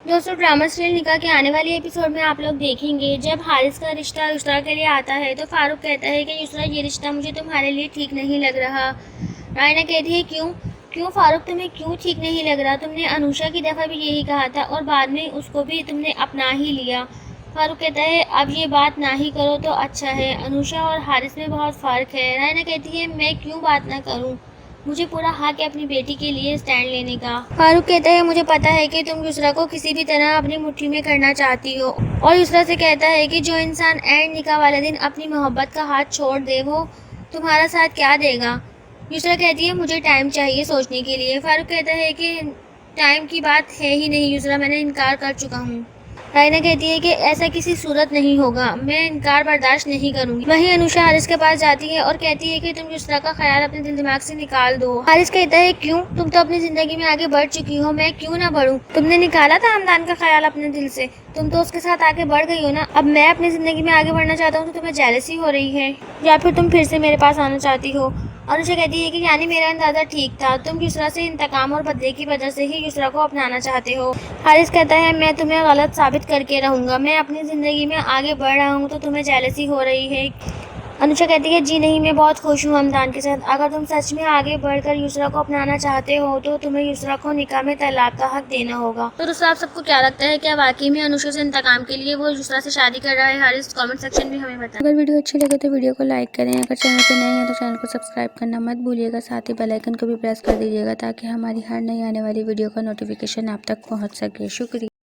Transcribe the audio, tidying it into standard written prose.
दोस्तों drama serial निकाह के आने वाले एपिसोड में आप लोग देखेंगे जब हारिस का रिश्ता युसरा के लिए आता है तो फारूक कहता है कि युसरा ये रिश्ता मुझे तुम्हारे लिए ठीक नहीं लग रहा। रायना कहती है क्यों क्यों फारूक तुम्हें क्यों ठीक नहीं लग रहा, तुमने अनुषा की दफ़ा भी यही कहा था और बाद में उसको भी तुमने अपना ही लिया। फारूक कहता है अब ये बात ना ही करो तो अच्छा है, अनुषा और हारिस में बहुत फ़र्क है। रायना कहती है मैं क्यों बात ना करूँ, मुझे पूरा हक है अपनी बेटी के लिए स्टैंड लेने का। फारूक कहता है मुझे पता है कि तुम युसरा को किसी भी तरह अपनी मुट्ठी में करना चाहती हो, और युसरा से कहता है कि जो इंसान एंड निकाह वाले दिन अपनी मोहब्बत का हाथ छोड़ दे वो तुम्हारा साथ क्या देगा। युसरा कहती है मुझे टाइम चाहिए सोचने के लिए। फारूक कहता है कि टाइम की बात है ही नहीं युसरा, मैंने इनकार कर चुका हूँ। रायना कहती है कि ऐसा किसी सूरत नहीं होगा, मैं इनकार बर्दाश्त नहीं करूंगी। वहीं अनुषा हारिस के पास जाती है और कहती है कि तुम युसरा का ख्याल अपने दिल दिमाग से निकाल दो। हारिस कहता है क्यों, तुम तो अपनी जिंदगी में आगे बढ़ चुकी हो, मैं क्यों ना बढ़ूं, तुमने निकाला था हमदान का ख्याल अपने दिल से, तुम तो उसके साथ आगे बढ़ गई हो ना, अब मैं अपनी जिंदगी में आगे बढ़ना चाहता हूँ तो तुम्हें जेलसी हो रही है या फिर तुम फिर से मेरे पास आना चाहती हो। अनुषा कहती है कि यानी मेरा अंदाजा ठीक था, तुम युसरा से इंतकाम और बदले की वजह से ही युसरा को अपनाना चाहते हो। हारिस कहता है मैं तुम्हें गलत साबित करके रहूँगा, मैं अपनी ज़िंदगी में आगे बढ़ रहा हूँ तो तुम्हें जेलसी हो रही है। अनुषा कहती है जी नहीं, मैं बहुत खुश हूँ हमदान के साथ, अगर तुम सच में आगे बढ़कर युसरा को अपनाना चाहते हो तो तुम्हें युसरा को निकाह में तलाक का हक देना होगा। तो दोस्तों आप सबको क्या लगता है, क्या वाकई में अनुषा से इंतकाम के लिए वो युसरा से शादी कर रहा है हारिस? कमेंट सेक्शन में हमें बताएं। अगर वीडियो अच्छी लगे तो वीडियो को लाइक करें, अगर चैनल पर नए हैं तो चैनल को सब्सक्राइब करना मत भूलिएगा, साथ ही बेल आइकन को भी प्रेस कर दीजिएगा ताकि हमारी हर नई आने वाली वीडियो का नोटिफिकेशन आप तक पहुँच सके। शुक्रिया।